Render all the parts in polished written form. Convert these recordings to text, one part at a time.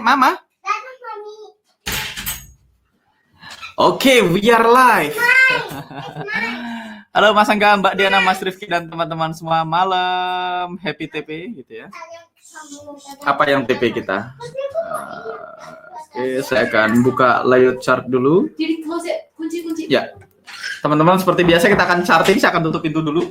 Mama. Oke, we are live. Halo Mas Angga, Mbak Diana, Mas Rifki, dan teman-teman semua. Malam happy TP gitu ya. Apa yang TP kita? Oke, saya akan buka layout chart dulu. Ya, teman-teman seperti biasa kita akan charting. Saya akan tutup pintu dulu.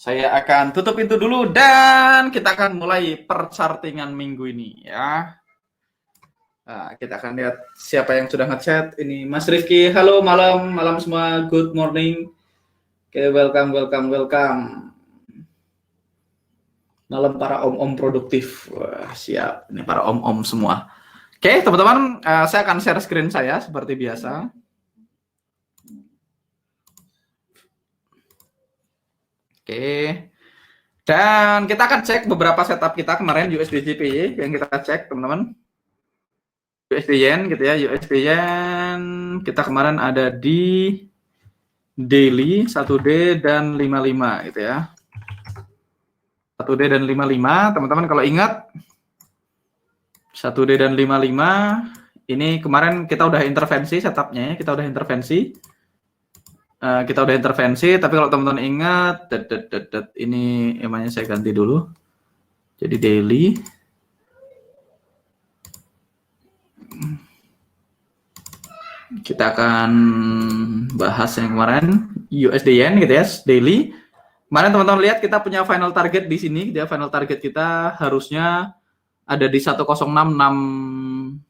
Saya akan tutup pintu dulu dan kita akan mulai perchartingan minggu ini ya. Nah, kita akan lihat siapa yang sudah ngechat. Ini Mas Rifki. Halo malam semua. Good morning. Oke, welcome. Malam para om-om produktif. Wah, siap. Ini para om-om semua. Oke, teman-teman, saya akan share screen saya seperti biasa. Oke, dan kita akan cek beberapa setup kita kemarin USD JPY yang kita cek teman-teman. USD Yen gitu ya, USD Yen kita kemarin ada di daily 1D dan 55 gitu ya. 1D dan 55, teman-teman kalau ingat 1D dan 55 ini kemarin kita udah intervensi setupnya ya, kita udah intervensi. Tapi kalau teman-teman ingat, ini emangnya saya ganti dulu. Jadi daily. Kita akan bahas yang kemarin USD Yen gitu ya, daily. Kemarin teman-teman lihat kita punya final target di sini, dia final target kita harusnya ada di 10668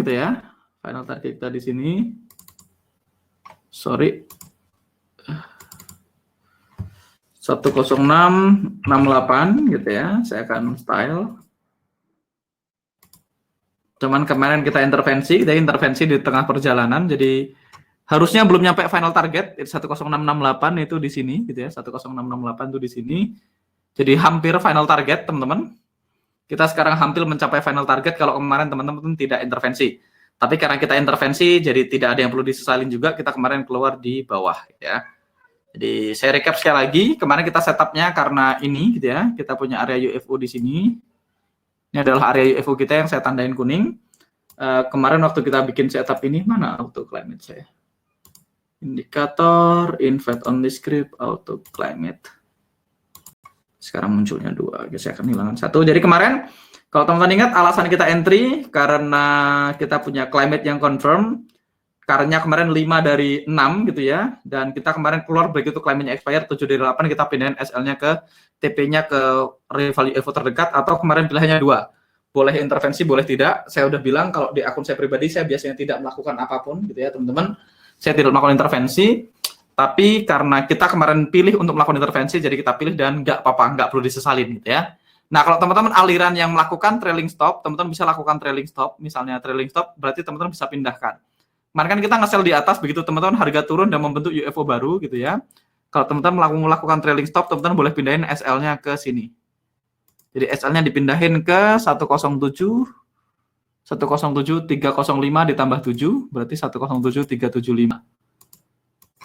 gitu ya. Final target kita di sini. Sorry, 10668 gitu ya. Saya akan style. Cuman kemarin kita intervensi di tengah perjalanan, jadi harusnya belum nyampe final target 10668 itu di sini gitu ya. 10668 itu di sini. Jadi hampir final target, teman-teman. Kita sekarang hampir mencapai final target kalau kemarin teman-teman tidak intervensi. Tapi karena kita intervensi, jadi tidak ada yang perlu disesalin juga. Kita kemarin keluar di bawah, ya. Jadi saya recap sekali lagi. Kemarin kita setupnya karena ini, gitu ya. Kita punya area UFO di sini. Ini adalah area UFO kita yang saya tandain kuning. Kemarin waktu kita bikin setup ini, mana auto climate saya? Indikator, invite only script, auto climate. Sekarang munculnya 2. Oke, saya akan hilangkan 1. Jadi kemarin, kalau teman-teman ingat alasan kita entry karena kita punya climate yang confirm, karena kemarin 5 dari 6 gitu ya, dan kita kemarin keluar begitu climate-nya expire 7 dari 8 kita pindahin SL-nya ke TP-nya ke value EVO terdekat, atau kemarin pilihannya 2. Boleh intervensi, boleh tidak. Saya udah bilang kalau di akun saya pribadi saya biasanya tidak melakukan apapun gitu ya teman-teman. Saya tidak melakukan intervensi, tapi karena kita kemarin pilih untuk melakukan intervensi, jadi kita pilih dan nggak apa-apa, nggak perlu disesalin gitu ya. Nah, kalau teman-teman aliran yang melakukan trailing stop, teman-teman bisa lakukan trailing stop. Misalnya trailing stop, berarti teman-teman bisa pindahkan. Kemarin kan kita nge-sell di atas, begitu teman-teman harga turun dan membentuk UFO baru gitu ya. Kalau teman-teman melakukan trailing stop, teman-teman boleh pindahin SL-nya ke sini. Jadi SL-nya dipindahin ke 107 305 ditambah 7, berarti 107 375.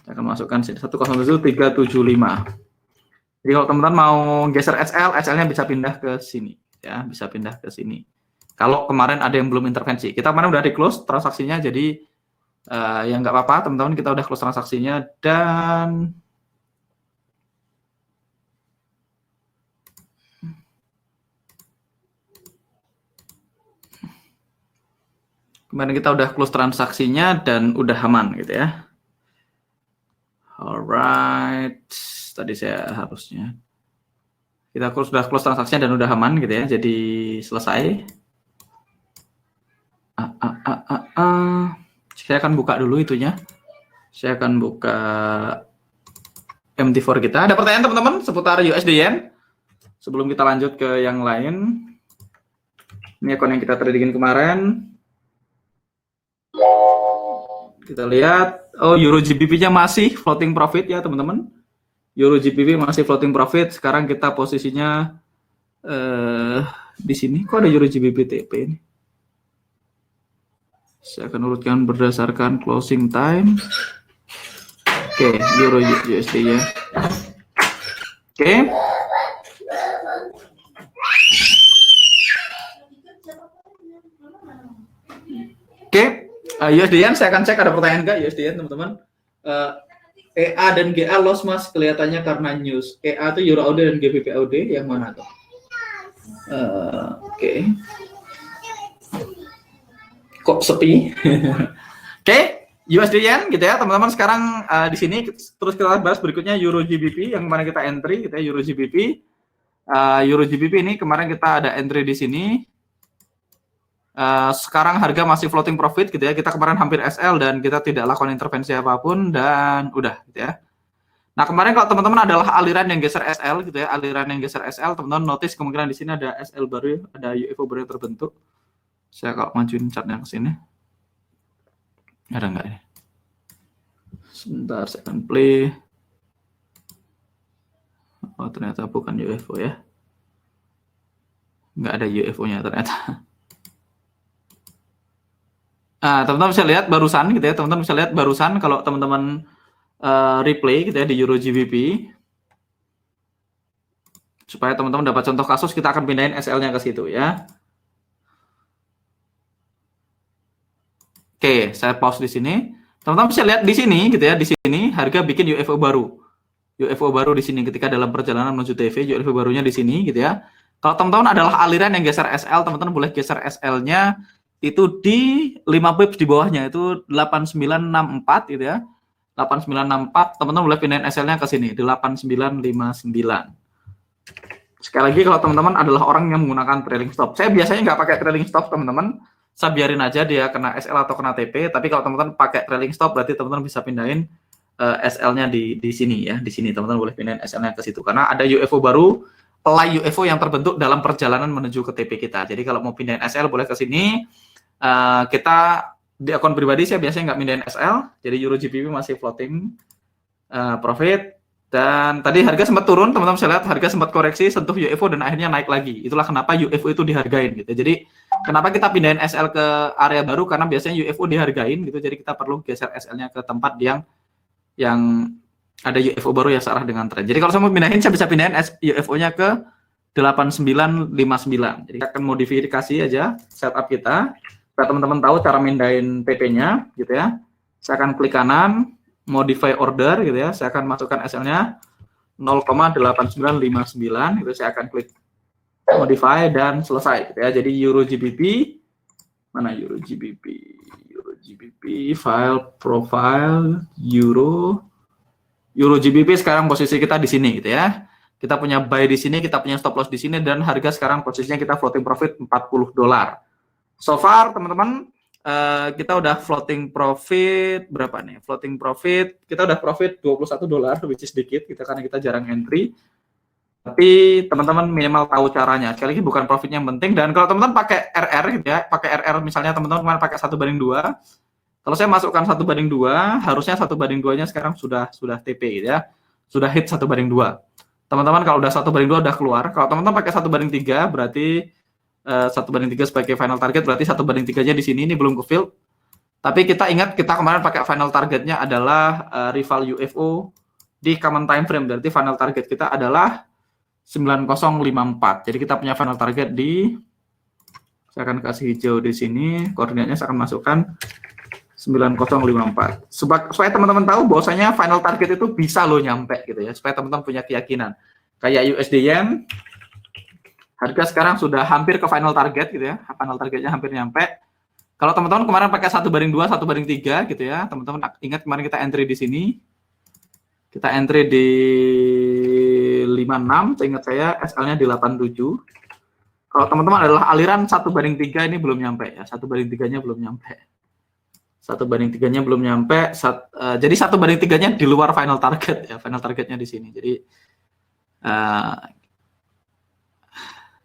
Saya akan masukkan sini 107 375. Jadi kalau teman-teman mau geser SL-nya bisa pindah ke sini, ya, bisa pindah ke sini. Kalau kemarin ada yang belum intervensi, kita kemarin udah di close transaksinya, jadi ya nggak apa-apa, teman-teman, kita udah close transaksinya dan kemarin kita udah close transaksinya dan udah aman gitu ya. Alright. Tadi saya harusnya kita sudah close transaksinya dan udah aman gitu ya, jadi selesai. Saya akan buka dulu itunya. Saya akan buka MT4 kita. Ada pertanyaan teman-teman seputar USD Yen sebelum kita lanjut ke yang lain? Ini akun yang kita tradingin kemarin. Kita lihat, oh, Euro GBP-nya masih floating profit ya teman-teman. Euro GBP masih floating profit. Sekarang kita posisinya di sini. Kok ada Euro GBP TP ini? Saya akan urutkan berdasarkan closing time. Oke, Euro USD ya. Oke. Oke, USD-Yen saya akan cek ada pertanyaan nggak USD-Yen teman-teman. EA dan GA loss mas kelihatannya karena news. EA itu Euro AUD dan GBP AUD yang mana tuh? Oke. Kok sepi? Oke, USD-Yen gitu ya teman-teman. Sekarang di sini terus kita bahas berikutnya Euro GBP yang kemarin kita entry gitu ya, Euro GBP. Euro GBP ini kemarin kita ada entry di sini. Sekarang harga masih floating profit gitu ya. Kita kemarin hampir SL dan kita tidak lakukan intervensi apapun dan udah gitu ya. Nah kemarin kalau teman-teman adalah aliran yang geser SL gitu ya, aliran yang geser SL, teman-teman notice kemungkinan di sini ada SL baru, ada UFO baru yang terbentuk. Saya kalau majuin chartnya ke sini, ada nggak ya? Sebentar saya akan play. Oh ternyata bukan UFO ya, nggak ada UFO-nya ternyata. Nah, teman-teman bisa lihat barusan gitu ya, teman-teman bisa lihat barusan kalau teman-teman replay gitu ya di Euro GBP. Supaya teman-teman dapat contoh kasus, kita akan pindahin SL-nya ke situ ya. Oke, saya pause di sini. Teman-teman bisa lihat di sini gitu ya, di sini harga bikin UFO baru. UFO baru di sini ketika dalam perjalanan menuju TV, UFO barunya di sini gitu ya. Kalau teman-teman adalah aliran yang geser SL, teman-teman boleh geser SL-nya itu di 5 pips di bawahnya itu 8964 gitu ya. 8964, teman-teman boleh pindahin SL-nya ke sini di 8959. Sekali lagi kalau teman-teman adalah orang yang menggunakan trailing stop. Saya biasanya nggak pakai trailing stop, teman-teman. Saya biarin aja dia kena SL atau kena TP, tapi kalau teman-teman pakai trailing stop berarti teman-teman bisa pindahin SL-nya di sini ya. Di sini teman-teman boleh pindahin SL-nya ke situ karena ada UFO baru, pelai UFO yang terbentuk dalam perjalanan menuju ke TP kita. Jadi kalau mau pindahin SL boleh ke sini. Kita di akun pribadi saya biasanya nggak mindahin SL, jadi Euro GBP masih floating profit. Dan tadi harga sempat turun, teman-teman bisa lihat harga sempat koreksi, sentuh UFO dan akhirnya naik lagi. Itulah kenapa UFO itu dihargain gitu. Jadi kenapa kita pindahin SL ke area baru, karena biasanya UFO dihargain gitu. Jadi kita perlu geser SL-nya ke tempat yang ada UFO baru yang searah dengan tren. Jadi kalau saya mau pindahin, saya bisa pindahin UFO-nya ke 8959. Jadi kita akan modifikasi aja setup kita. Teman-teman tahu cara mindahin PP-nya gitu ya. Saya akan klik kanan, modify order gitu ya. Saya akan masukkan SL-nya 0,8959 gitu. Saya akan klik modify dan selesai gitu ya. Jadi Euro GBP mana Euro GBP? Euro GBP file profile Euro GBP sekarang posisi kita di sini gitu ya. Kita punya buy di sini, kita punya stop loss di sini dan harga sekarang posisinya kita floating profit $40. So far, teman-teman, kita udah floating profit berapa nih? Floating profit, kita udah profit $21, which is sedikit, karena kita jarang entry. Tapi teman-teman minimal tahu caranya. Sekali lagi bukan profitnya yang penting. Dan kalau teman-teman pakai RR, gitu ya, pakai RR misalnya teman-teman pakai 1/2. Kalau saya masukkan 1/2, harusnya 1/2-nya sekarang sudah TP, gitu ya, sudah hit 1/2. Teman-teman kalau udah 1/2 udah keluar. Kalau teman-teman pakai 1/3, berarti 1/3 sebagai final target, berarti 1/3-nya di sini ini belum ke fill. Tapi kita ingat kita kemarin pakai final targetnya adalah rival UFO di common time frame, berarti final target kita adalah 9054. Jadi kita punya final target di, saya akan kasih hijau di sini, koordinatnya saya akan masukkan 9054. Supaya teman-teman tahu bahwasanya final target itu bisa lo nyampe gitu ya, supaya teman-teman punya keyakinan. Kayak USD-Yen, harga sekarang sudah hampir ke final target gitu ya, final targetnya hampir nyampe. Kalau teman-teman kemarin pakai 1/2, 1/3 gitu ya, teman-teman ingat kemarin kita entry di sini, kita entry di 56, seingat saya SL-nya di 87. Kalau teman-teman adalah aliran 1/3 ini belum nyampe ya, 1/3-nya belum nyampe. 1/3-nya belum nyampe, jadi 1/3-nya di luar final target ya, final targetnya di sini. Jadi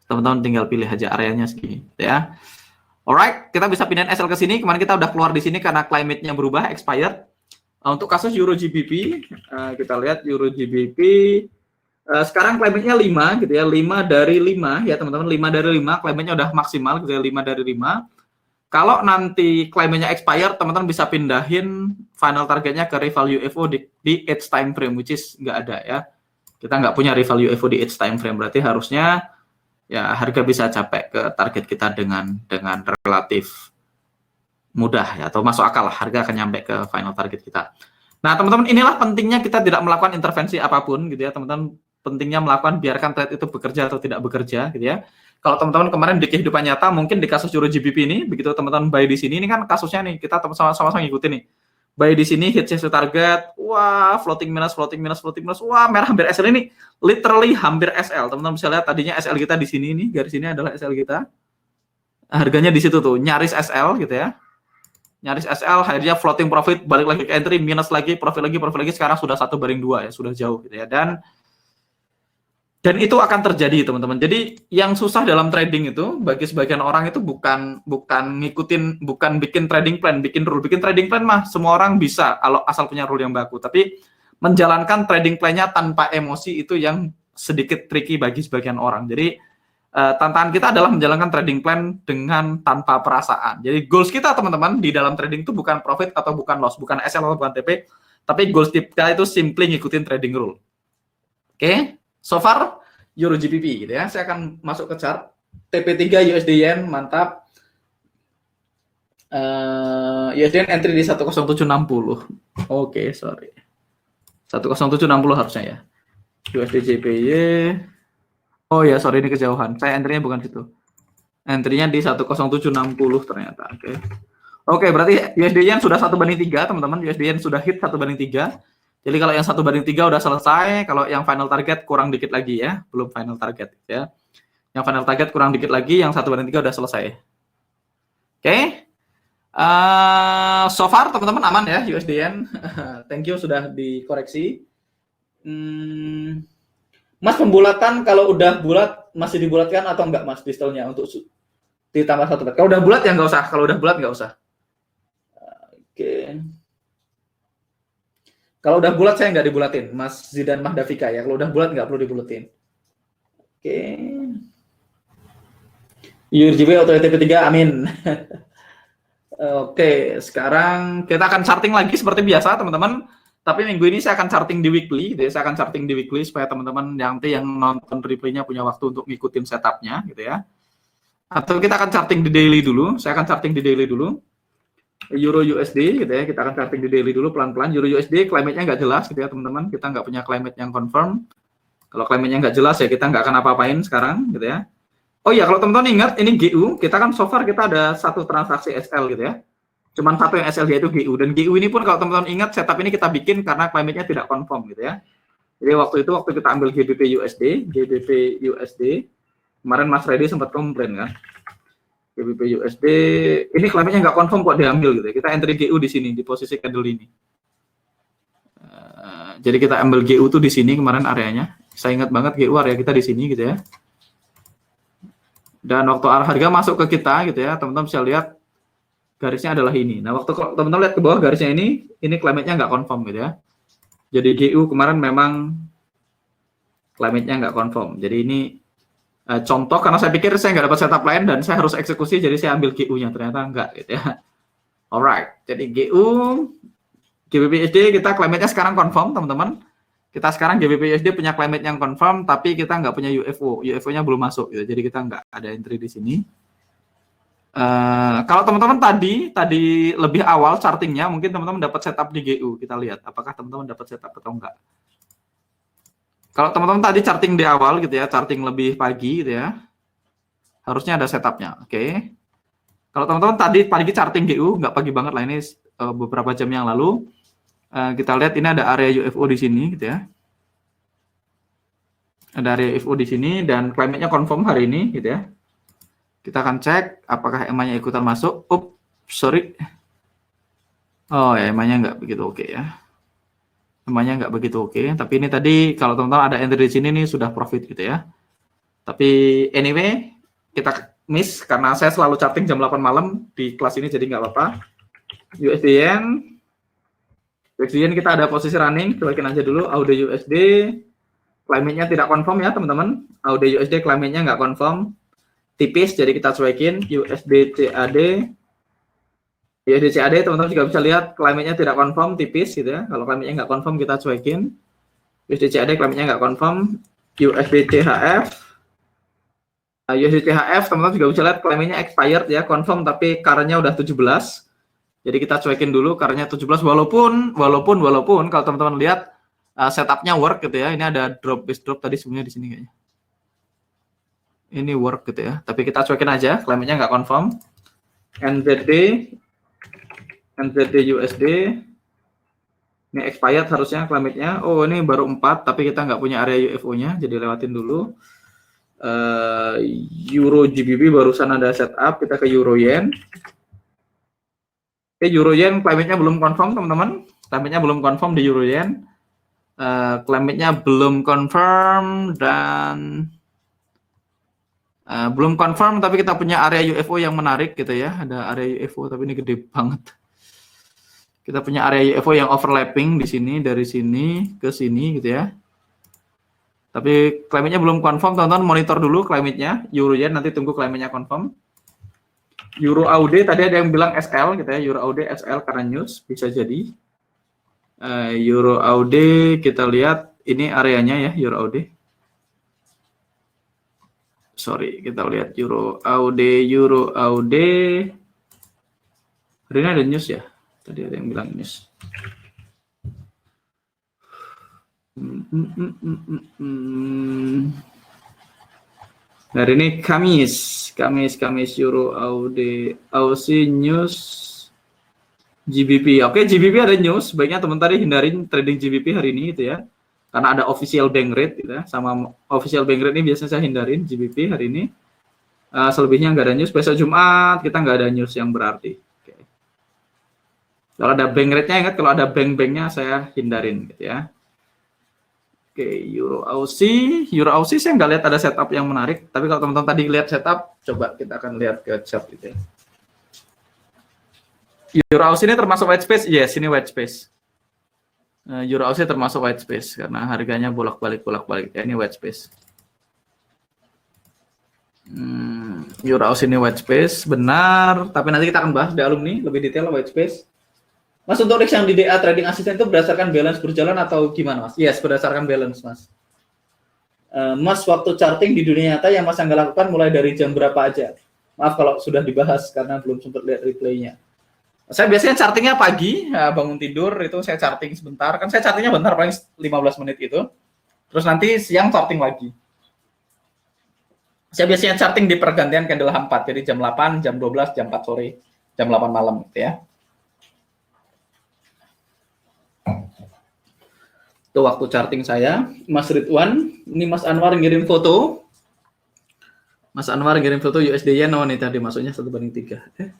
teman-teman tinggal pilih aja areanya segini ya. Alright, kita bisa pindahin SL ke sini. Kemarin kita udah keluar di sini karena climate-nya berubah, expired. Untuk kasus Euro GBP, kita lihat Euro GBP sekarang climate-nya 5 gitu ya, 5 dari 5 ya teman-teman, 5 dari 5 climate-nya udah maksimal gitu ya, 5 dari 5. Kalau nanti claimnya expire, teman-teman bisa pindahin final targetnya ke rival UFO di edge time frame, which is nggak ada ya. Kita nggak punya rival UFO di edge time frame, berarti harusnya ya harga bisa capek ke target kita dengan relatif mudah ya, atau masuk akal lah, harga akan nyampe ke final target kita. Nah, teman-teman, inilah pentingnya kita tidak melakukan intervensi apapun gitu ya, teman-teman. Pentingnya melakukan biarkan trade itu bekerja atau tidak bekerja gitu ya. Kalau teman-teman kemarin di kehidupan nyata, mungkin di kasus Euro GBP ini, begitu teman-teman buy di sini, ini kan kasusnya nih, kita sama-sama ngikutin nih. Buy di sini, hit sesuai target, wah, floating minus, wah, merah hampir SL ini, literally hampir SL. Teman-teman bisa lihat tadinya SL kita di sini, nih, garis ini adalah SL kita. Harganya di situ tuh, nyaris SL gitu ya. Nyaris SL, akhirnya floating profit, balik lagi ke entry, minus lagi, profit lagi, sekarang sudah 1/2 ya, sudah jauh gitu ya. Dan itu akan terjadi, teman-teman. Jadi yang susah dalam trading itu bagi sebagian orang itu bukan bikin trading plan, bikin trading plan mah semua orang bisa kalau asal punya rule yang baku. Tapi menjalankan trading plan-nya tanpa emosi itu yang sedikit tricky bagi sebagian orang. Jadi tantangan kita adalah menjalankan trading plan dengan tanpa perasaan. Jadi goals kita, teman-teman, di dalam trading itu bukan profit atau bukan loss, bukan SL atau bukan TP, tapi goals kita itu simply ngikutin trading rule. Oke? So far, Euro GBP gitu ya. Saya akan masuk ke chart. TP3 USD Yen, mantap. USD Yen entry di 10760. Oke, sorry. 10760 harusnya ya. USD JPY. Oh ya, sorry, ini kejauhan. Saya entry-nya bukan situ. Entry-nya di 10760 ternyata. Oke, berarti USD Yen sudah 1/3, teman-teman. USD Yen sudah hit 1/3. Jadi kalau yang 1/3 udah selesai, kalau yang final target kurang dikit lagi ya, belum final target ya. Yang final target kurang dikit lagi, yang 1/3 udah selesai. Oke. So far teman-teman aman ya USD Yen. Thank you sudah dikoreksi. Mas, pembulatan kalau udah bulat masih dibulatkan atau enggak, Mas, pistolnya untuk ditambah 1 bet? Kalau udah bulat ya nggak usah, kalau udah bulat nggak usah. Oke. Kalau udah bulat saya nggak dibulatin, Mas Zidan Mahdafika ya. Kalau udah bulat nggak perlu dibulatin. Oke. URGB atau TP3, amin. Oke, sekarang kita akan charting lagi seperti biasa, teman-teman. Tapi minggu ini saya akan charting di weekly, jadi saya akan charting di weekly supaya teman-teman yang nonton replaynya punya waktu untuk ngikutin setupnya, gitu ya. Atau kita akan charting di daily dulu. Saya akan charting di daily dulu. Euro USD gitu ya, kita akan charting di daily dulu pelan-pelan. Euro USD climate-nya nggak jelas gitu ya teman-teman, kita nggak punya climate yang confirm. Kalau climate-nya nggak jelas ya kita nggak akan apa-apain sekarang gitu ya. Oh iya, kalau teman-teman ingat ini GU, kita kan so far kita ada satu transaksi SL gitu ya. Cuman satu yang SL yaitu GU, dan GU ini pun kalau teman-teman ingat setup ini kita bikin karena climate-nya tidak confirm gitu ya. Jadi waktu kita ambil GBP USD, kemarin Mas Reddy sempat komplain kan. GBP USD, ini climate-nya nggak confirm kok diambil gitu ya. Kita entry GU di sini, di posisi candle ini. Jadi kita ambil GU tuh di sini kemarin areanya. Saya ingat banget GU area kita di sini gitu ya. Dan waktu harga masuk ke kita gitu ya, teman-teman bisa lihat garisnya adalah ini. Nah, waktu teman-teman lihat ke bawah garisnya ini climate-nya nggak confirm gitu ya. Jadi GU kemarin memang climate-nya nggak confirm. Jadi ini contoh, karena saya pikir saya nggak dapat setup lain dan saya harus eksekusi, jadi saya ambil GU-nya, ternyata enggak gitu ya. Alright, jadi GU, GBP/USD kita climate-nya sekarang confirm, teman-teman. Kita sekarang GBP/USD punya climate yang confirm, tapi kita nggak punya UFO, UFO-nya belum masuk gitu, jadi kita nggak ada entry di sini. Kalau teman-teman tadi lebih awal chartingnya, mungkin teman-teman dapat setup di GU, kita lihat apakah teman-teman dapat setup atau enggak. Kalau teman-teman tadi charting di awal gitu ya, charting lebih pagi gitu ya, harusnya ada setupnya, oke. Kalau teman-teman tadi pagi charting GU, nggak pagi banget lah, ini beberapa jam yang lalu, kita lihat ini ada area UFO di sini gitu ya. Ada area UFO di sini dan climate-nya confirm hari ini gitu ya. Kita akan cek apakah EMA-nya ikutan masuk. Sorry. Oh ya, EMA-nya nggak begitu oke ya. Namanya nggak begitu oke, tapi ini tadi kalau teman-teman ada entry di sini nih sudah profit gitu ya. Tapi anyway, kita miss karena saya selalu charting jam 8 malam di kelas ini, jadi nggak apa-apa. USD Yen kita ada posisi running, kita bikin aja dulu. AUD USD, climate-nya tidak confirm ya teman-teman. AUD USD climate-nya nggak confirm, tipis, jadi kita cuekin. USD CAD, USD CAD teman-teman juga bisa lihat climate-nya tidak confirm, tipis gitu ya. Kalau climate-nya nggak confirm kita cuekin. USD CAD climate-nya nggak confirm. USD CHF, USD CHF teman-teman juga bisa lihat climate-nya expired ya, confirm tapi current-nya udah 17. Jadi kita cuekin dulu current-nya 17 walaupun kalau teman-teman lihat setup-nya work gitu ya. Ini ada drop base drop tadi sebenarnya di sini kayaknya. Ini work gitu ya. Tapi kita cuekin aja, climate-nya nggak confirm. NZD USD ini expired harusnya climate-nya. Oh, ini baru 4 tapi kita nggak punya area UFO-nya, jadi lewatin dulu. Euro GBP barusan ada setup, kita ke Euro Yen. Oke, Euro Yen climate-nya belum confirm teman-teman. Climate-nya belum confirm di Euro Yen. Climate-nya belum confirm dan belum confirm, tapi kita punya area UFO yang menarik gitu ya. Ada area UFO tapi ini gede banget. Kita punya area UFO yang overlapping di sini, dari sini ke sini gitu ya. Tapi climate-nya belum confirm, teman-teman monitor dulu climate-nya. Euro Yen nanti tunggu climate-nya confirm. Euro AUD tadi ada yang bilang SL gitu ya. Euro AUD SL karena news bisa jadi. Euro AUD kita lihat ini areanya ya, Euro AUD. Sorry, kita lihat Euro AUD. Hari ini ada news ya. Tadi ada yang bilang news. Hari ini Kamis Euro AUD Aussie News GBP. Oke, GBP ada news. Sebaiknya teman tadi hindarin trading GBP hari ini gitu ya. Karena ada official bank rate gitu ya. Sama official bank rate ini biasanya saya hindarin GBP hari ini. Selebihnya nggak ada news. Besok Jumat kita nggak ada news yang berarti. Oke. Kalau ada bank rate-nya ingat, kalau ada bank-banknya saya hindarin gitu ya. Oke, Euro Aussie saya nggak lihat ada setup yang menarik. Tapi kalau teman-teman tadi lihat setup, coba kita akan lihat ke chart gitu ya. Euro Aussie ini termasuk white space? Yes, ini white space. Euro Aussie termasuk white space karena harganya bolak-balik. Ya, ini white space. Euro Aussie ini white space, benar. Tapi nanti kita akan bahas di alumni lebih detail white space. Mas, untuk risk yang di DA trading assistant itu berdasarkan balance berjalan atau gimana, Mas? Yes, berdasarkan balance, Mas. Mas, waktu charting di dunia nyata yang Mas Angga lakukan mulai dari jam berapa aja? Maaf kalau sudah dibahas karena belum sempat lihat replaynya. Saya biasanya chartingnya pagi, bangun tidur itu saya charting sebentar. Kan saya chartingnya bentar, paling 15 menit itu. Terus nanti siang charting lagi. Saya biasanya charting di pergantian candle H4, jadi jam 8, jam 12, jam 4 sore, jam 8 malam gitu ya. Itu waktu charting saya. Mas Ridwan, ini Mas Anwar ngirim foto. Mas Anwar ngirim foto USD Yen, oh nih tadi masuknya 1/3.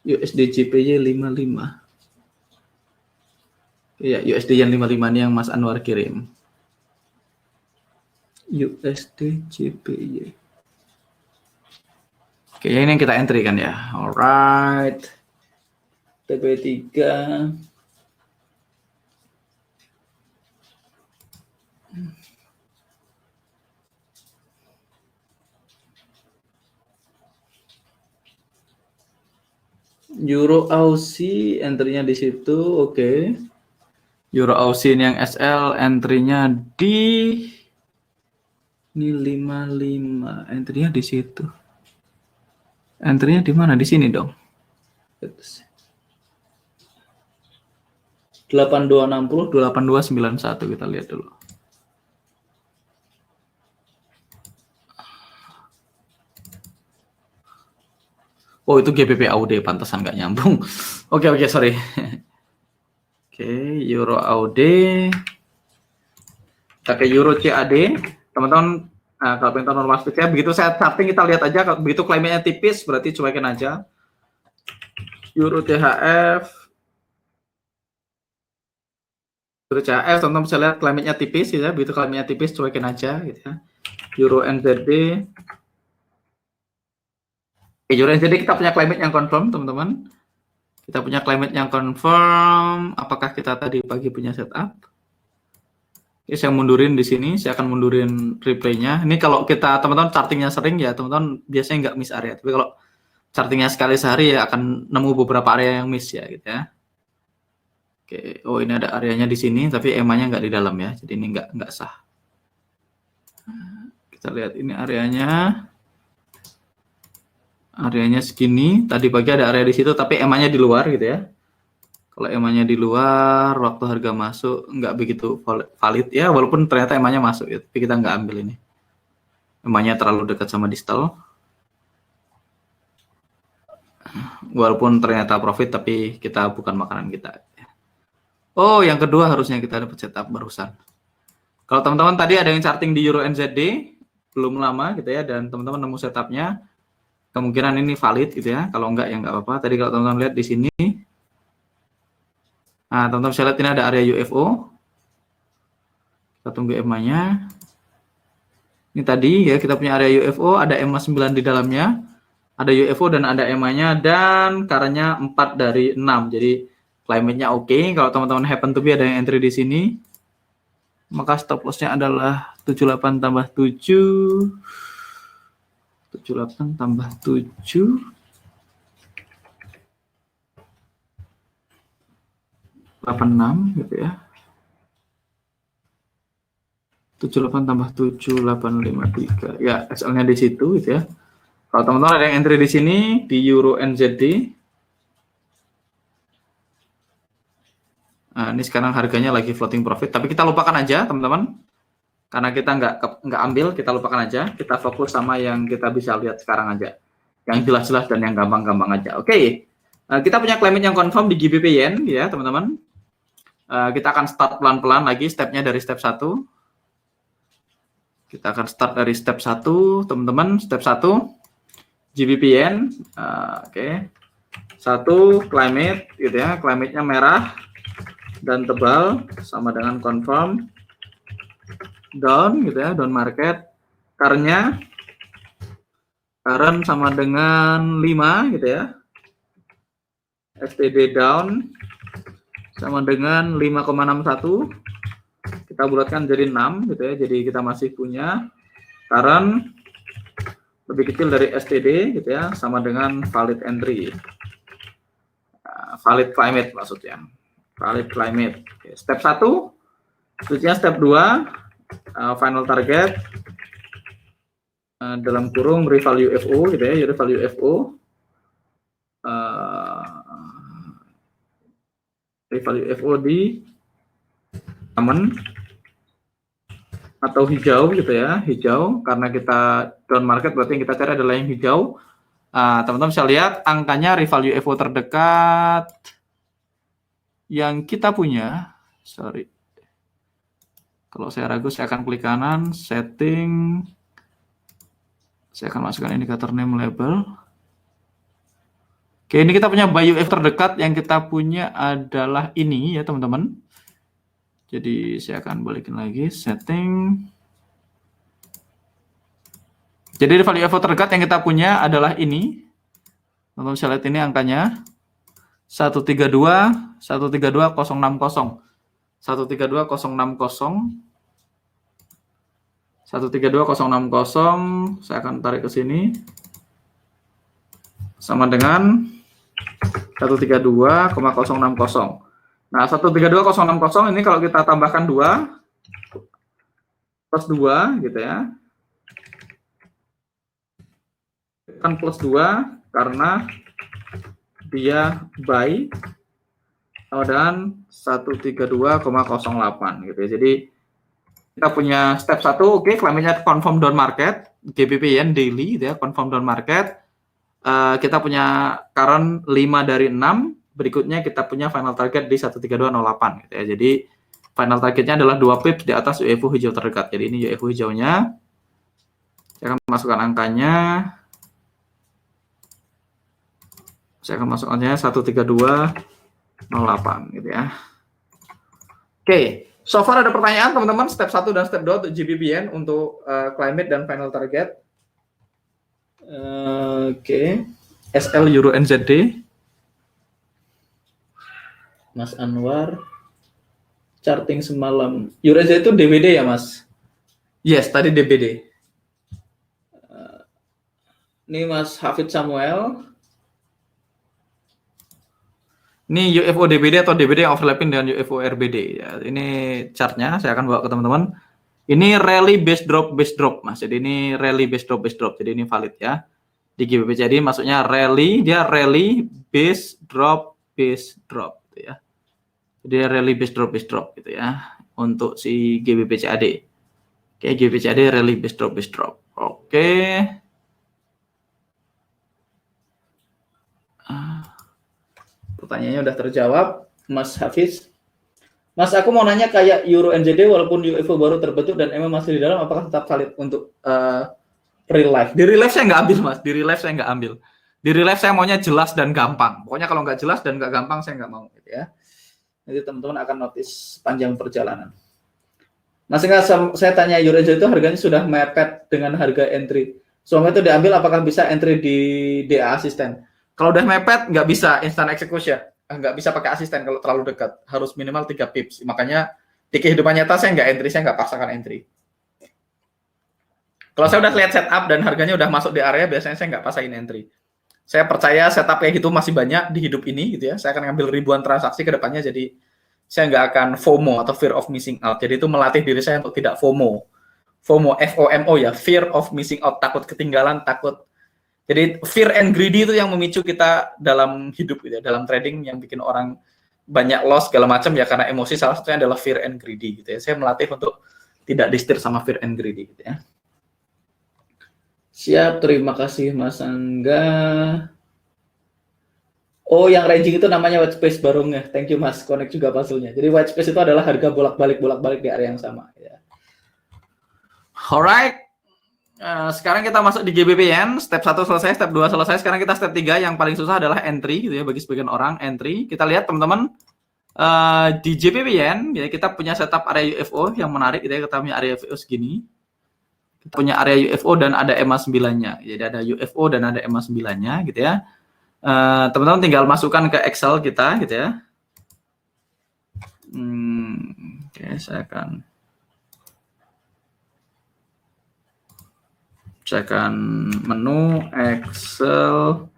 USD JPY 55. Iya, USD Yen 55 ini yang Mas Anwar kirim. USD JPY. Oke, ini yang kita entry kan ya. Alright. TP3. Euro Aussie entry-nya di situ, oke. Euro Aussie ini yang SL entry-nya di ini 55, entry-nya di situ. Entry-nya di mana? Di sini dong. 8260, 8291 kita lihat dulu. Oh, itu GBP AUD, pantesan nggak nyambung. Oke, sorry. Oke, Euro AUD. Kita ke Euro CAD. Teman-teman, kalau pengen tahu normal speed-nya, begitu saya charting kita lihat aja, begitu climate-nya tipis, berarti cuekin aja. Euro CHF. Euro CHF, teman-teman bisa lihat climate-nya tipis, ya. Begitu climate-nya tipis, cuekin aja, gitu ya. Euro NZD. Euro NZD kita punya climate yang confirm, teman-teman. Kita punya climate yang confirm. Apakah kita tadi pagi punya setup? Oke, saya mundurin di sini. Saya akan mundurin replay-nya. Ini kalau kita teman-teman chartingnya sering ya, teman-teman biasanya nggak miss area. Tapi kalau chartingnya sekali sehari ya akan nemu beberapa area yang miss ya gitu ya. Oke, oh ini ada areanya di sini tapi EMA-nya nggak di dalam ya, jadi ini nggak sah. Kita lihat ini areanya segini. Tadi pagi ada area di situ tapi EMA-nya di luar gitu ya. Kalau EMA-nya di luar, waktu harga masuk nggak begitu valid ya, walaupun ternyata EMA-nya masuk ya, tapi kita nggak ambil ini. EMA-nya terlalu dekat sama distal. Walaupun ternyata profit, tapi kita bukan makanan kita. Oh, yang kedua harusnya kita dapat setup barusan. Kalau teman-teman tadi ada yang charting di Euro NZD, belum lama gitu ya, dan teman-teman nemu setupnya, kemungkinan ini valid gitu ya. Kalau enggak ya enggak apa-apa. Tadi kalau teman-teman lihat di sini, nah teman-teman bisa lihat ini ada area UFO. Kita tunggu EMA-nya. Ini tadi ya kita punya area UFO, ada EMA 9 di dalamnya, ada UFO dan ada EMA-nya, dan karanya 4 dari 6. Jadi climate-nya oke. Kalau teman-teman happen to be ada yang entry di sini, maka stop loss-nya adalah 78 tambah 7. 78 tambah 7. 86 gitu ya. 78 tambah 7, 853. Ya, SL-nya di situ gitu ya. Kalau teman-teman ada yang entry di sini di Euro NZD. Nah, ini sekarang harganya lagi floating profit, tapi kita lupakan aja teman-teman, karena kita nggak ambil, kita lupakan aja, kita fokus sama yang kita bisa lihat sekarang aja, yang jelas-jelas dan yang gampang-gampang aja. Oke, kita punya climate yang confirm di GBP Yen ya teman-teman. Kita akan start pelan-pelan lagi, stepnya dari step 1. Kita akan start dari step 1 teman-teman, step 1 GBP Yen. Oke. 1 climate gitu ya, climate-nya merah dan tebal sama dengan confirm down gitu ya, down market. Current sama dengan 5 gitu ya. STD down sama dengan 5,61. Kita bulatkan jadi 6 gitu ya. Jadi kita masih punya current lebih kecil dari STD gitu ya, sama dengan valid entry. Valid climate maksudnya. Valid climate. Oke, step 1, selanjutnya step 2, final target dalam kurung revalue UFO gitu ya, revalue UFO. Revalue UFO di aman atau hijau gitu ya, hijau, karena kita down market berarti yang kita cari adalah yang hijau. Teman-teman bisa lihat angkanya revalue UFO terdekat yang kita punya, sorry, kalau saya ragu saya akan klik kanan, setting, saya akan masukkan indikator name label. Oke, ini kita punya buy UF terdekat yang kita punya adalah ini ya teman-teman. Jadi saya akan balikin lagi, setting. Jadi value UFO terdekat yang kita punya adalah ini. Teman-teman bisa lihat ini angkanya 132 132 060 132 060 132 060. Saya akan tarik ke sini sama dengan 132,060. Nah, 132,060 ini kalau kita tambahkan 2 plus 2 gitu ya, kan plus 2 karena dia buy sama dengan 132,08 gitu ya. Jadi kita punya step 1, oke, climate-nya confirm down market, GBP Yen daily gitu ya, confirm down market. Kita punya current 5 dari 6, berikutnya kita punya final target di 13208 gitu ya. Jadi final targetnya adalah 2 pips di atas UFO hijau terdekat. Jadi ini UFO hijaunya. Saya akan masukkan angkanya. Saya akan masukkannya 13208 gitu ya. Oke, so far ada pertanyaan teman-teman step 1 dan step 2 untuk GBP Yen untuk climate dan final target. Oke. SL Euro NZD. Mas Anwar, charting semalam. Euro NZD itu DBD ya, Mas? Yes, tadi DBD. Ini Mas Hafid Samuel, Ini UFO DBD atau DBD yang overlapping dengan UFO RBD ya. Ini chartnya saya akan bawa ke teman-teman. Ini rally base drop Mas. Jadi ini rally base drop. Jadi ini valid ya. Di GBP jadi maksudnya rally, dia rally base drop gitu ya. Jadi rally base drop gitu ya untuk si GBP CAD. Oke, GBP CAD rally base drop. Oke. Pertanyaannya udah terjawab, Mas Hafiz. Mas, aku mau nanya kayak Euro NZD walaupun UFO baru terbentuk dan emang masih di dalam, apakah tetap valid untuk real life? Di real life saya nggak ambil, Mas. Di real life saya maunya jelas dan gampang. Pokoknya kalau nggak jelas dan nggak gampang saya nggak mau, gitu ya. Nanti teman-teman akan notice panjang perjalanan. Mas, enggak, saya tanya Euro NZD itu harganya sudah mepet dengan harga entry. Selama itu diambil, apakah bisa entry di DA asisten? Kalau udah mepet nggak bisa instant execution, nggak bisa pakai asisten kalau terlalu dekat, harus minimal 3 pips. Makanya di kehidupan nyata saya nggak paksakan entry. Kalau saya udah lihat setup dan harganya udah masuk di area, biasanya saya nggak paksain entry. Saya percaya setup kayak gitu masih banyak di hidup ini gitu ya. Saya akan ngambil ribuan transaksi ke depannya, jadi saya nggak akan FOMO atau fear of missing out. Jadi itu melatih diri saya untuk tidak FOMO. FOMO, FOMO ya, fear of missing out, takut ketinggalan, takut. Jadi fear and greedy itu yang memicu kita dalam hidup gitu ya, dalam trading yang bikin orang banyak loss segala macam ya karena emosi, salah satunya adalah fear and greedy gitu ya. Saya melatih untuk tidak disetir sama fear and greedy gitu ya. Siap, terima kasih Mas Angga. Oh, yang ranging itu namanya white space barungnya. Thank you Mas, connect juga puzzle-nya. Jadi white space itu adalah harga bolak-balik di area yang sama ya. Alright. Sekarang kita masuk di GBP-Yen, step 1 selesai, step 2 selesai, sekarang kita step 3 yang paling susah adalah entry gitu ya, bagi sebagian orang entry. Kita lihat teman-teman di GBP-Yen ya, kita punya setup area UFO yang menarik gitu ya, kita punya area UFO segini. Kita punya area UFO dan ada EMA 9-nya. Jadi ada UFO dan ada EMA 9-nya gitu ya. Teman-teman tinggal masukkan ke Excel kita gitu ya. Oke, saya akan menu Excel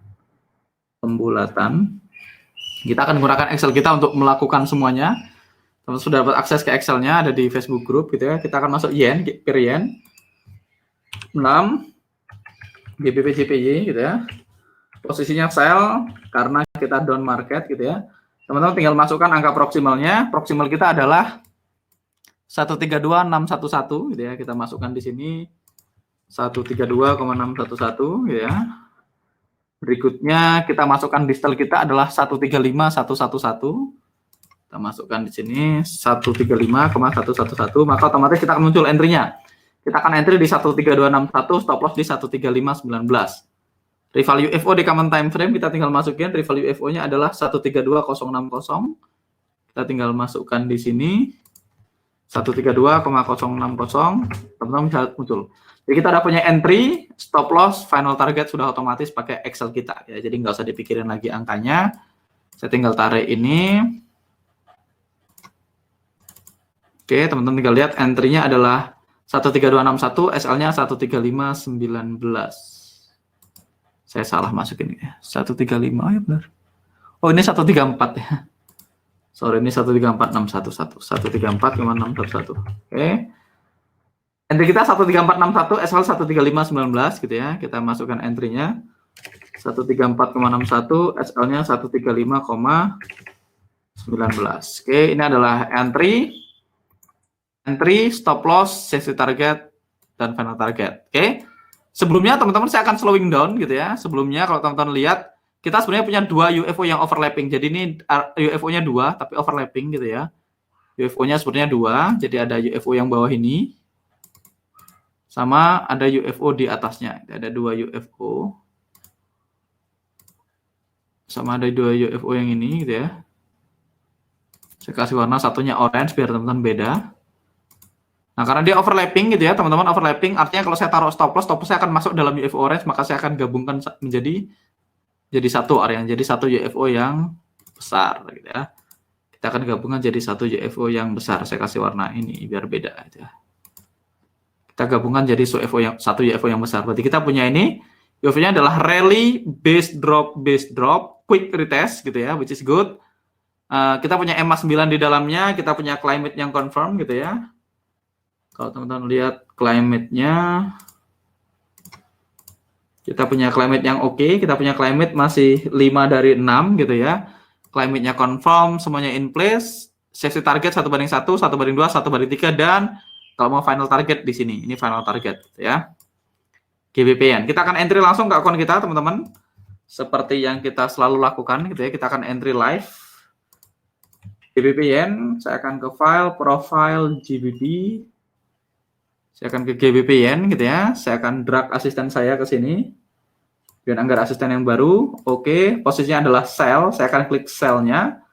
pembulatan. Kita akan menggunakan Excel kita untuk melakukan semuanya. Teman sudah dapat akses ke Excel-nya, ada di Facebook group gitu ya. Kita akan masuk yen, per yen 6 GBP JPY gitu ya. Posisinya sell karena kita down market gitu ya. Teman-teman tinggal masukkan angka proksimalnya. Proksimal kita adalah 132611 gitu ya. Kita masukkan di sini 132,611 ya. Berikutnya kita masukkan distal kita adalah 135111. Kita masukkan di sini 135,111, maka otomatis kita akan muncul entry-nya. Kita akan entry di 13261, stop loss di 13519. Rival UFO di common time frame kita tinggal masukin, rival UFO-nya adalah 132060. Kita tinggal masukkan di sini 132,060. Teman-teman bisa muncul. Jadi kita udah punya entry, stop loss, final target sudah otomatis pakai Excel kita ya. Jadi nggak usah dipikirin lagi angkanya. Saya tinggal tarik ini. Oke, teman-teman tinggal lihat entry-nya adalah 13261, SL-nya 13519. Saya salah masukin ya. 135 ya benar. Oh, ini 134 ya. Sorry, ini 134,611. 134,611. Oke. Entry kita 13461, SL 13519 gitu ya. Kita masukkan entry-nya 134,61, SL-nya 135,19. Oke, ini adalah entry, stop loss, safety target, dan final target. Oke. Sebelumnya teman-teman saya akan slowing down gitu ya. Sebelumnya kalau teman-teman lihat, kita sebenarnya punya 2 UFO yang overlapping. Jadi ini UFO-nya 2 tapi overlapping gitu ya. UFO-nya sebenarnya 2, jadi ada UFO yang bawah ini sama ada UFO di atasnya. Ada 2 UFO. Sama ada 2 UFO yang ini gitu ya. Saya kasih warna satunya orange biar teman-teman beda. Nah, karena dia overlapping gitu ya, teman-teman, overlapping artinya kalau saya taruh stop loss saya akan masuk dalam UFO orange, maka saya akan gabungkan menjadi satu area, jadi satu UFO yang besar gitu ya. Kita akan gabungkan jadi satu UFO yang besar. Saya kasih warna ini biar beda gitu ya. Kita gabungkan jadi satu UFO yang besar. Berarti kita punya ini, UFO-nya adalah rally base drop quick retest gitu ya, which is good. Kita punya EMA 9 di dalamnya, kita punya climate yang confirm gitu ya. Kalau teman-teman lihat climate-nya, kita punya climate yang oke, kita punya climate masih 5 dari 6 gitu ya. Climate-nya confirm, semuanya in place, safety target 1/1, 1/2, 1/3, dan kalau mau final target di sini, ini final target gitu ya. GBPN. Kita akan entry langsung ke akun kita teman-teman. Seperti yang kita selalu lakukan gitu ya, kita akan entry live. GBPN, saya akan ke file, profile, GBP. Saya akan ke GBPN gitu ya. Saya akan drag asisten saya ke sini. Biar anggar asisten yang baru. Oke, posisinya adalah cell. Saya akan klik cell-nya.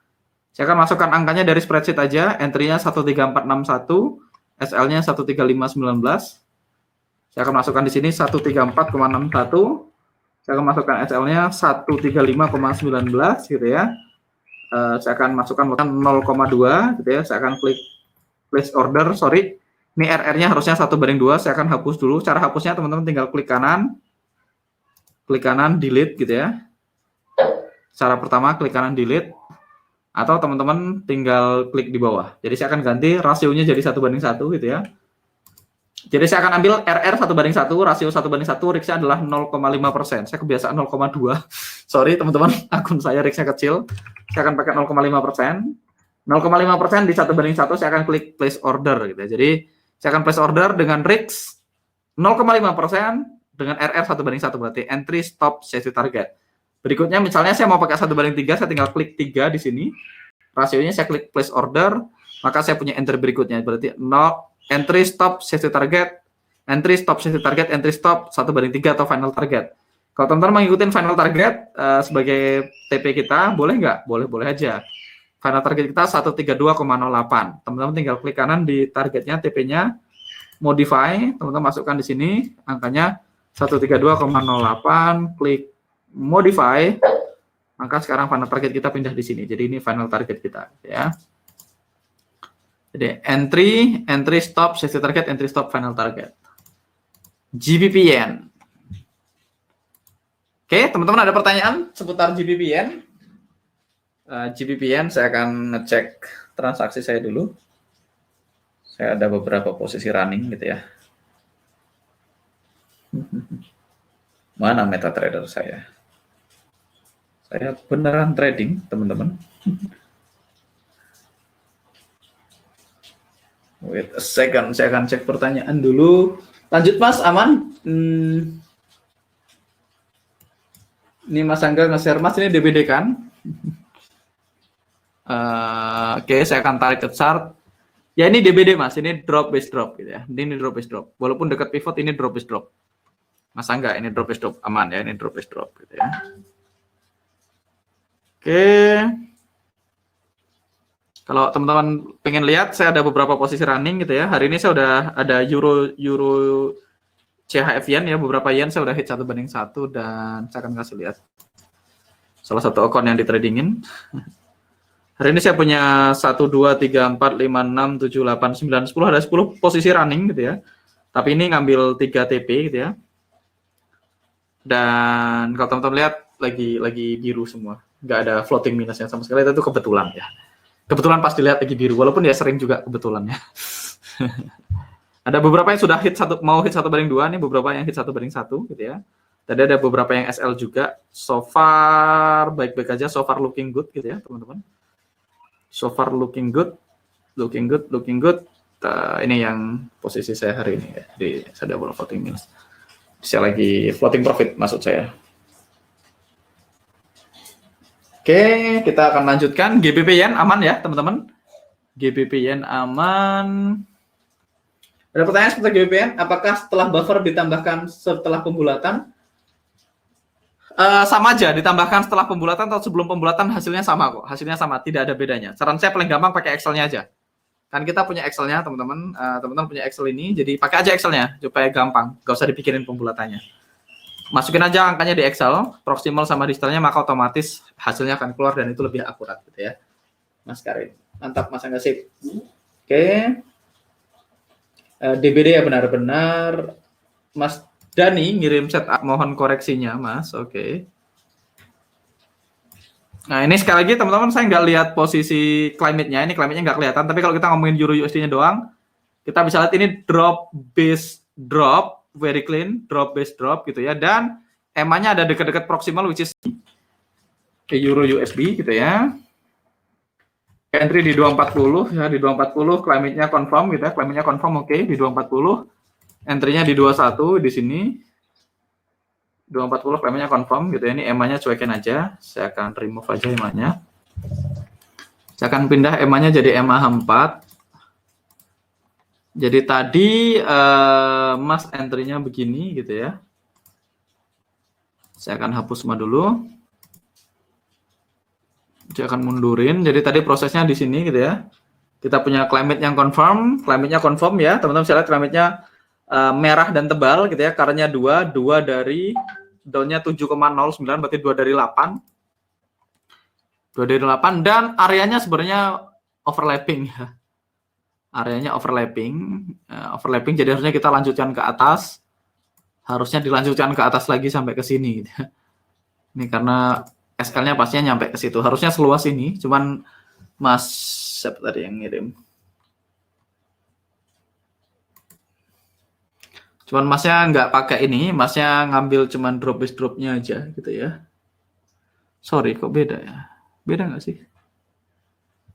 Saya akan masukkan angkanya dari spreadsheet aja. Entry-nya 13461, SL-nya 13519. Saya akan masukkan di sini 134,61. Saya akan masukkan SL-nya 135,19 gitu ya. Saya akan masukkan 0,2 gitu ya. Saya akan klik place order, sorry. Ini RR-nya harusnya 1/2. Saya akan hapus dulu. Cara hapusnya teman-teman tinggal klik kanan, delete gitu ya. Cara pertama klik kanan delete, atau teman-teman tinggal klik di bawah. Jadi saya akan ganti rasionya jadi 1/1 gitu ya. Jadi saya akan ambil RR 1/1, rasio 1/1, RIX-nya adalah 0,5%. Saya kebiasaan 0,2. Sorry teman-teman, akun saya RIX-nya kecil. Saya akan pakai 0,5%. 0,5% di 1/1, saya akan klik place order gitu ya. Jadi saya akan place order dengan RIX 0,5% dengan RR 1/1, berarti entry stop safety target. Berikutnya misalnya saya mau pakai 1/3, saya tinggal klik 3 di sini. Rasionya saya klik place order, maka saya punya entry berikutnya, berarti 0 entry stop safety target, entry stop safety target, entry stop 1/3 atau final target. Kalau teman-teman mengikuti final target sebagai TP kita, boleh nggak? Boleh aja. Final target kita 132,08. Teman-teman tinggal klik kanan di targetnya, TP-nya, modify, teman-teman masukkan di sini, angkanya 132,08, klik modify, maka sekarang final target kita pindah di sini. Jadi ini final target kita, ya. Jadi entry stop safety target, entry stop final target. GBPN. Oke, teman-teman ada pertanyaan seputar GBPN? GBPN saya akan ngecek transaksi saya dulu. Saya ada beberapa posisi running gitu ya. Mana MetaTrader saya? Saya beneran trading, teman-teman. Wait a second, saya akan cek pertanyaan dulu. Lanjut Mas, aman? Ini Mas Angga nge-share, Mas ini DBD kan? Oke, saya akan tarik ke chart. Ya ini DBD Mas, ini drop base drop gitu ya. Ini drop base drop. Walaupun dekat pivot ini drop base drop. Mas Angga ini drop base drop, aman ya, ini drop base drop gitu ya. Oke. Kalau teman-teman pengen lihat, saya ada beberapa posisi running gitu ya. Hari ini saya udah ada euro CHF yen ya, beberapa yen saya udah hit 1/1 dan saya akan kasih lihat salah satu akun yang di tradingin. Hari ini saya punya 1, 2, 3, 4, 5, 6, 7, 8, 9, 10, ada 10 posisi running gitu ya. Tapi ini ngambil 3 TP gitu ya. Dan kalau teman-teman lihat lagi biru semua. Nggak ada floating minusnya sama sekali, itu kebetulan ya. Kebetulan pas dilihat lagi biru, walaupun ya sering juga kebetulan ya. Ada beberapa yang sudah mau hit 1/2 nih, beberapa yang hit 1/1 gitu ya. Tadi ada beberapa yang SL juga. So far baik-baik aja, so far looking good gitu ya teman-teman. So far looking good. Ini yang posisi saya hari ini ya. Jadi saya double floating minus. Saya lagi floating profit maksud saya. Oke, kita akan lanjutkan. GBP yen aman ya teman-teman. GBP yen aman. Ada pertanyaan seputar GBP yen, apakah setelah buffer ditambahkan setelah pembulatan? Sama aja, ditambahkan setelah pembulatan atau sebelum pembulatan hasilnya sama kok. Hasilnya sama, tidak ada bedanya. Saran saya paling gampang pakai Excel-nya aja. Kan kita punya Excel-nya teman-teman. Teman-teman punya Excel ini, jadi pakai aja Excel-nya supaya gampang. Gak usah dipikirin pembulatannya. Masukin aja angkanya di Excel, proximal sama distalnya, maka otomatis hasilnya akan keluar dan itu lebih akurat gitu ya. Mas Karim, mantap Mas Angga, sip. Oke. DBD ya benar-benar. Mas Dani ngirim setup, mohon koreksinya Mas. Oke. Nah, ini sekali lagi teman-teman, saya nggak lihat posisi climate-nya. Ini climate-nya nggak kelihatan. Tapi kalau kita ngomongin Euro USD-nya doang, kita bisa lihat ini drop base drop, very clean, drop base drop gitu ya. Dan EMA-nya ada dekat-dekat proximal, which is ke Euro USD gitu ya. Entry di 240 ya, di 240 climate-nya confirm gitu ya. Climate-nya confirm oke di 240. Entry-nya di 21 di sini. 240 climate-nya confirm gitu ya. Ini EMA-nya cuekin aja. Saya akan remove aja EMA-nya. Saya akan pindah EMA-nya jadi EMA 4. Jadi tadi mas entry-nya begini gitu ya. Saya akan hapus semua dulu. Saya akan mundurin. Jadi tadi prosesnya di sini gitu ya. Kita punya climate yang confirm, climate-nya confirm ya. Teman-teman bisa lihat climate-nya merah dan tebal gitu ya. Karena 2 dari down-nya 7,09 berarti 2 dari 8. 2 dari 8 dan areanya sebenarnya overlapping ya. Areanya overlapping, overlapping jadi harusnya kita lanjutkan ke atas. Harusnya dilanjutkan ke atas lagi sampai ke sini gitu. Ini karena SL-nya pastinya nyampe ke situ. Harusnya seluas ini, cuman Mas siapa tadi yang ngirim? Cuman masnya nggak pakai ini, masnya ngambil cuman drop base dropnya aja gitu ya. Sorry, kok beda ya? Beda nggak sih?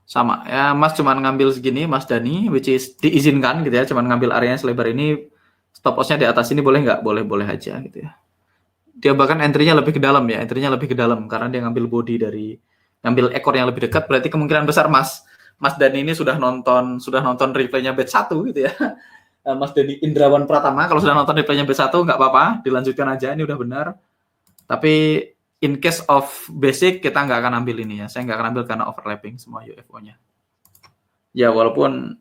Sama ya, Mas cuman ngambil segini, Mas Dani, which is diizinkan gitu ya, cuman ngambil areanya selebar ini, stop loss-nya di atas ini boleh nggak? Boleh aja gitu ya. Dia bahkan entry-nya lebih ke dalam ya, entry-nya lebih ke dalam karena dia ngambil body dari, ngambil ekor yang lebih dekat, berarti kemungkinan besar Mas Dani ini sudah nonton replaynya batch 1 gitu ya. Mas Dani Indrawan Pratama, kalau sudah nonton replaynya batch 1 nggak apa-apa, dilanjutkan aja, ini udah benar. Tapi in case of basic kita nggak akan ambil ini ya, saya nggak akan ambil karena overlapping semua UFO-nya. Ya walaupun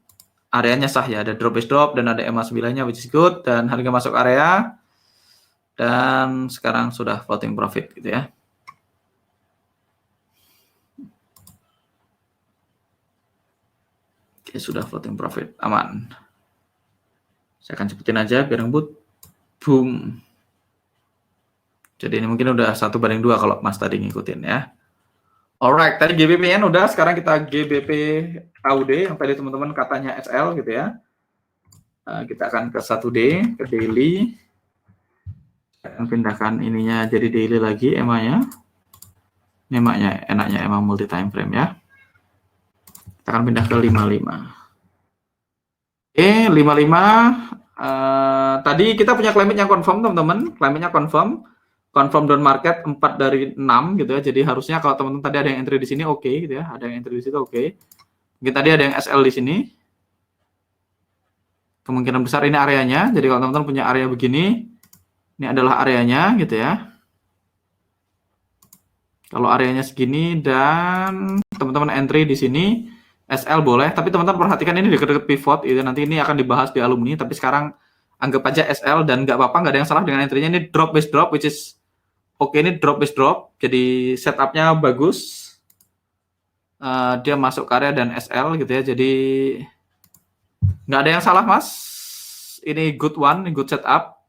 areanya sah ya, ada drop base drop dan ada EMA 9-nya which is good dan harga masuk area dan sekarang sudah floating profit gitu ya. Oke, sudah floating profit, aman. Saya akan cepetin aja biar ngebut. Boom. Jadi ini mungkin udah 1/2 kalau Mas tadi ngikutin ya. Alright, tadi GBPN udah, sekarang kita GBP AUD yang tadi teman-teman katanya SL gitu ya. Kita akan ke 1D, ke daily. Saya akan pindahkan ininya jadi daily lagi, EMA-nya. Ini enaknya EMA multi time frame ya. Kita akan pindah ke 55. Oke, 55. Tadi kita punya climate yang confirm teman-teman, climate-nya confirm down market 4 dari 6 gitu ya. Jadi harusnya kalau teman-teman tadi ada yang entry di sini oke gitu ya, ada yang entry di situ oke. Mungkin tadi ada yang SL di sini. Kemungkinan besar ini areanya. Jadi kalau teman-teman punya area begini, ini adalah areanya gitu ya. Kalau areanya segini dan teman-teman entry di sini SL boleh, tapi teman-teman perhatikan ini dekat-dekat pivot itu nanti ini akan dibahas di alumni, tapi sekarang anggap aja SL dan nggak apa-apa, nggak ada yang salah dengan entry-nya. Ini drop base drop which is oke, ini drop base drop, jadi setupnya bagus. Dia masuk ke area dan SL gitu ya, jadi nggak ada yang salah Mas. Ini good one, ini good setup.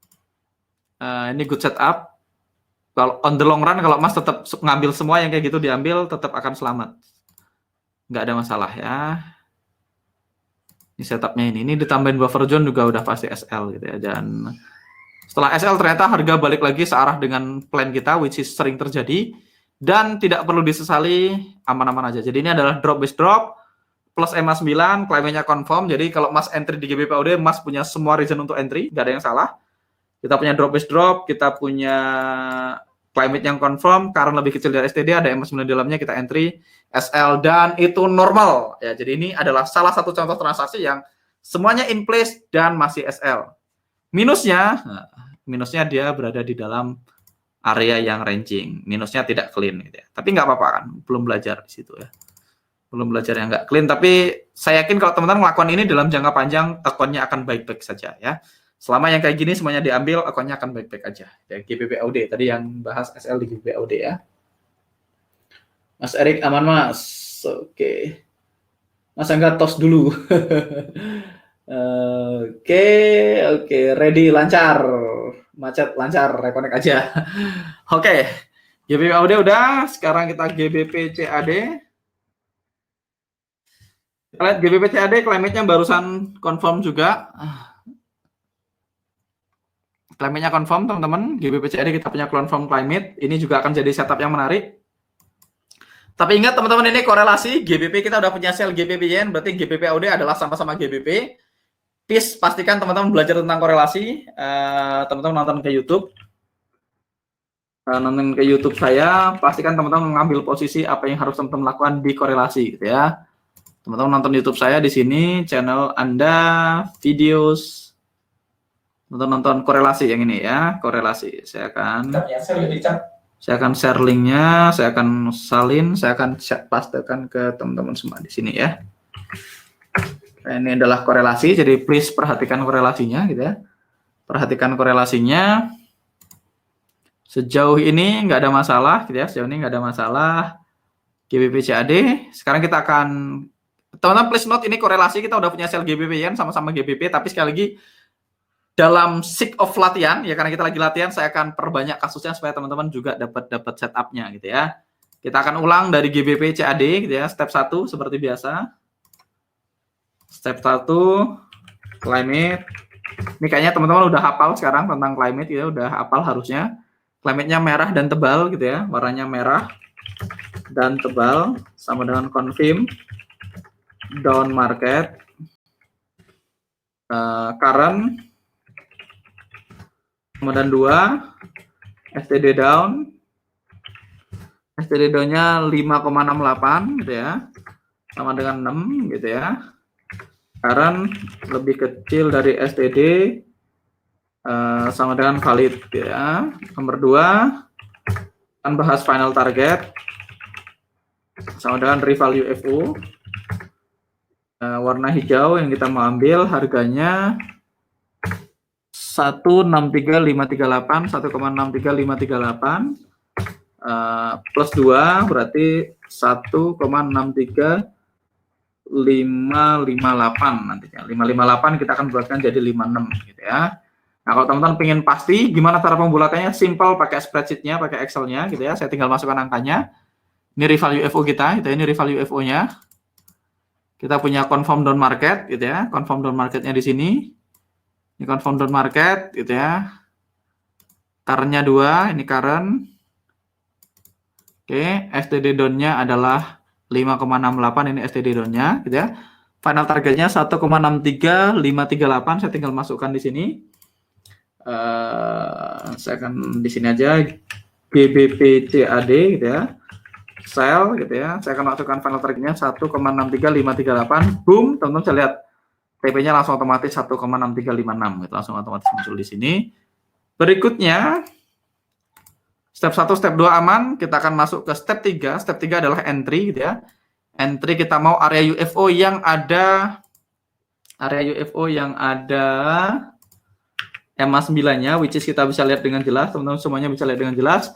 Ini good setup. Kalau on the long run, kalau Mas tetap ngambil semua yang kayak gitu diambil, tetap akan selamat. Nggak ada masalah ya. Ini setupnya ini ditambahin buffer zone juga udah pasti SL gitu ya. Dan setelah SL ternyata harga balik lagi searah dengan plan kita, which is sering terjadi. Dan tidak perlu disesali, aman-aman aja. Jadi ini adalah drop base drop, plus EMA 9, climate-nya confirm. Jadi kalau Mas entry di GBPAUD, Mas punya semua reason untuk entry, nggak ada yang salah. Kita punya drop base drop, kita punya climate yang confirm, karena lebih kecil dari STD, ada EMA 9 di dalamnya, kita entry SL, dan itu normal. Ya, jadi ini adalah salah satu contoh transaksi yang semuanya in place dan masih SL. Minusnya dia berada di dalam area yang ranging. Minusnya tidak clean gitu ya. Tapi nggak apa-apa kan, belum belajar di situ ya. Belum belajar yang nggak clean, tapi saya yakin kalau teman-teman melakukan ini dalam jangka panjang, akunnya akan baik-baik saja ya. Selama yang kayak gini semuanya diambil, akunnya akan baik-baik aja. Ya, GBPAUD tadi yang bahas SL di GBPAUD ya. Mas Erik aman Mas. Oke. Mas Angga tos dulu. Oke, ready lancar. Macet lancar, reconnect aja. Oke. GBP AUD udah, sekarang kita GBP CAD. Kita lihat GBP CAD climate-nya barusan confirm juga. Climate-nya confirm, teman-teman. GBP CAD kita punya confirm climate. Ini juga akan jadi setup yang menarik. Tapi ingat teman-teman, ini korelasi. GBP kita udah punya sell GBP Yen, berarti GBP AUD adalah sama-sama GBP. Please pastikan teman-teman belajar tentang korelasi. Teman-teman nonton ke YouTube. Nonton ke YouTube saya, pastikan teman-teman mengambil posisi apa yang harus teman-teman lakukan di korelasi, gitu ya. Teman-teman nonton YouTube saya di sini, channel Anda, videos, nonton korelasi yang ini ya, korelasi. Saya akan share linknya, saya akan salin, saya akan pastekan ke teman-teman semua di sini ya. Ini adalah korelasi, jadi please perhatikan korelasinya, gitu ya. Perhatikan korelasinya. Sejauh ini nggak ada masalah, gitu ya. Sejauh ini nggak ada masalah. GBP CAD. Sekarang kita akan, teman-teman please note, ini korelasi kita udah punya sell GBP Yen sama-sama GBP, tapi sekali lagi dalam sake of latihan, ya karena kita lagi latihan, saya akan perbanyak kasusnya supaya teman-teman juga dapat setupnya, gitu ya. Kita akan ulang dari GBP CAD, gitu ya. Step 1 seperti biasa. Step 1, climate. Ini kayaknya teman-teman udah hafal sekarang tentang climate, ya udah hafal harusnya. Climate-nya merah dan tebal gitu ya, warnanya merah dan tebal, sama dengan confirm down market, current, kemudian 2, STD down, STD down-nya 5,68 gitu ya, sama dengan 6 gitu ya, current lebih kecil dari STD, sama dengan valid ya. Nomor 2 akan bahas final target sama dengan revalue FO. Warna hijau yang kita mau ambil harganya 163.538, 1,63538 plus 2 berarti 1,63558 nantinya. 558 kita akan buatkan jadi 56 gitu ya. Nah, kalau teman-teman pengen pasti gimana cara pembulatannya, simple pakai spreadsheet-nya, pakai Excel-nya gitu ya. Saya tinggal masukkan angkanya. Ini revalue FO kita, gitu ya. Ini revalue FO-nya. Kita punya confirm down market gitu ya. Confirm down market-nya di sini. Ini confirm down market gitu ya. Current-nya 2, ini current. Oke, STD down-nya adalah 5,68, ini STD down-nya gitu ya. Final targetnya 1,63538, saya tinggal masukkan di sini. Saya akan di sini aja GBP CAD gitu ya, sell gitu ya. Saya akan masukkan final targetnya 1,63538. Boom, teman-teman bisa lihat TP-nya langsung otomatis 1,6356 gitu, langsung otomatis muncul di sini. Berikutnya step 1, step 2 aman, kita akan masuk ke step 3. Step 3 adalah entry gitu ya. Entry kita mau area UFO yang ada EMA9-nya, which is kita bisa lihat dengan jelas, teman-teman semuanya bisa lihat dengan jelas.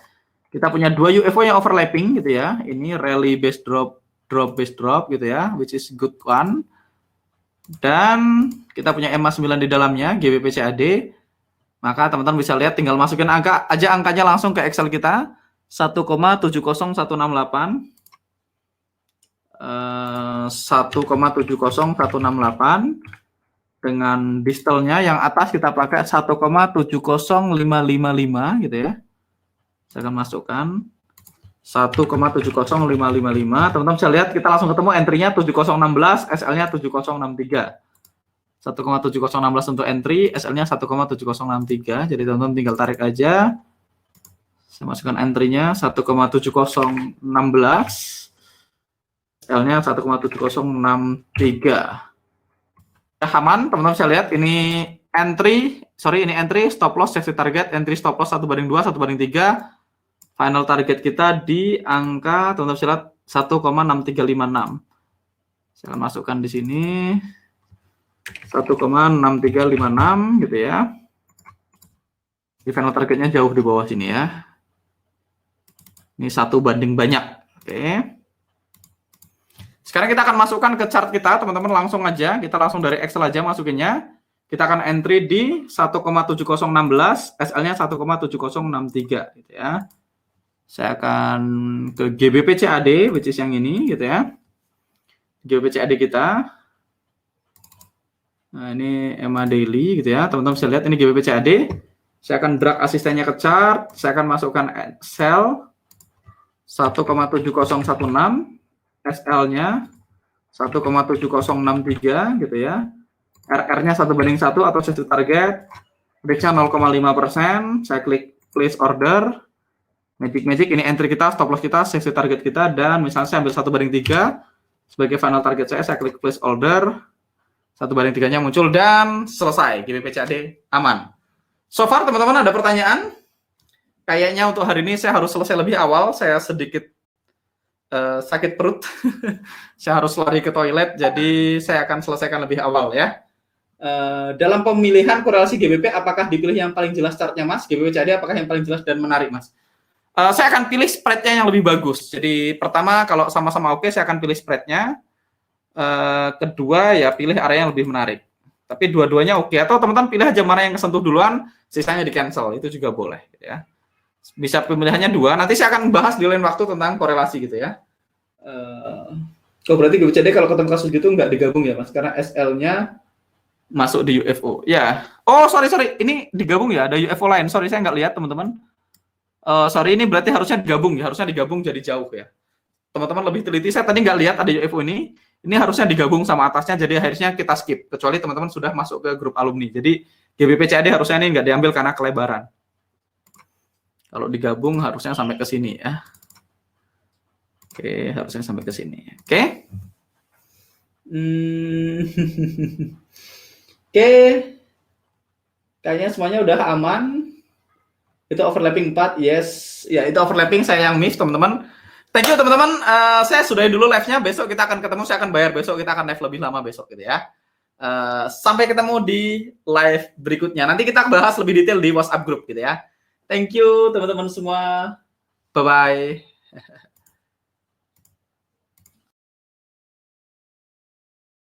Kita punya 2 UFO yang overlapping gitu ya. Ini rally base drop, drop base drop gitu ya, which is good one. Dan kita punya EMA9 di dalamnya, GBP CAD. Maka teman-teman bisa lihat, tinggal masukin angka aja, angkanya langsung ke Excel kita. 1,70168. 1,70168 dengan distalnya yang atas kita pakai 1,70555 gitu ya. Saya akan masukkan 1,70555. Teman-teman bisa lihat kita langsung ketemu entry-nya 7016, SL-nya 7063. 1,7016 untuk entry, SL-nya 1,7063. Jadi teman-teman tinggal tarik aja. Saya masukkan entry-nya 1,7016. SL-nya 1,7063. Aman, teman-teman bisa lihat ini entry, stop loss, safety target, entry stop loss 1/2, 1/3. Final target kita di angka, teman-teman bisa lihat 1,6356. Saya akan masukkan di sini 1,6356 gitu ya. Di final targetnya jauh di bawah sini ya. Ini 1 banding banyak. Oke. Sekarang kita akan masukkan ke chart kita, teman-teman langsung aja. Kita langsung dari Excel aja masukinnya. Kita akan entry di 1,7016, SL-nya 1,7063 gitu ya. Saya akan ke GBP CAD, which is yang ini gitu ya. GBP CAD kita. Nah, ini EMA Daily gitu ya. Teman-teman bisa lihat ini GBP CAD. Saya akan drag asistennya ke chart. Saya akan masukkan sell 1,7016, SL-nya 1,7063 gitu ya. RR-nya 1:1 atau safety target. Break-nya 0,5%. Saya klik place order. Magic ini entry kita, stop loss kita, safety target kita, dan misalnya saya ambil 1:3 sebagai final target saya klik place order. 1/3-nya muncul dan selesai. GBP CAD aman. So far teman-teman ada pertanyaan? Kayaknya untuk hari ini saya harus selesai lebih awal. Saya sedikit sakit perut. Saya harus lari ke toilet, jadi saya akan selesaikan lebih awal ya. Dalam pemilihan korelasi GBP, apakah dipilih yang paling jelas chartnya Mas? GBP CAD apakah yang paling jelas dan menarik Mas? Saya akan pilih spreadnya yang lebih bagus. Jadi pertama kalau sama-sama oke, saya akan pilih spreadnya. Kedua ya pilih area yang lebih menarik. Tapi dua-duanya oke. Atau teman-teman pilih aja mana yang kesentuh duluan, sisanya di cancel. Itu juga boleh gitu ya. Bisa pemilihannya dua. Nanti saya akan bahas di lain waktu tentang korelasi gitu ya. Berarti GBCD kalau ketemu kasus gitu nggak digabung ya Mas? Karena SL-nya masuk di UFO. Ya. Oh sorry. Ini digabung ya. Ada UFO lain. Sorry saya nggak lihat teman-teman. Sorry ini berarti harusnya digabung ya. Harusnya digabung jadi jauh ya. Teman-teman lebih teliti. Saya tadi nggak lihat ada UFO ini. Ini harusnya digabung sama atasnya. Jadi akhirnya kita skip. Kecuali teman-teman sudah masuk ke grup alumni. Jadi GBP CAD harusnya ini nggak diambil karena kelebaran. Kalau digabung harusnya sampai ke sini ya. Oke, harusnya sampai ke sini. Oke. Oke. Kayaknya semuanya udah aman. Itu overlapping 4, yes. Ya, itu overlapping saya yang miss, teman-teman. Thank you, teman-teman. Saya sudahi dulu live-nya. Besok kita akan ketemu. Saya akan bayar besok. Kita akan live lebih lama besok gitu ya. Sampai ketemu di live berikutnya. Nanti kita bahas lebih detail di WhatsApp group gitu ya. Thank you teman-teman semua. Bye-bye.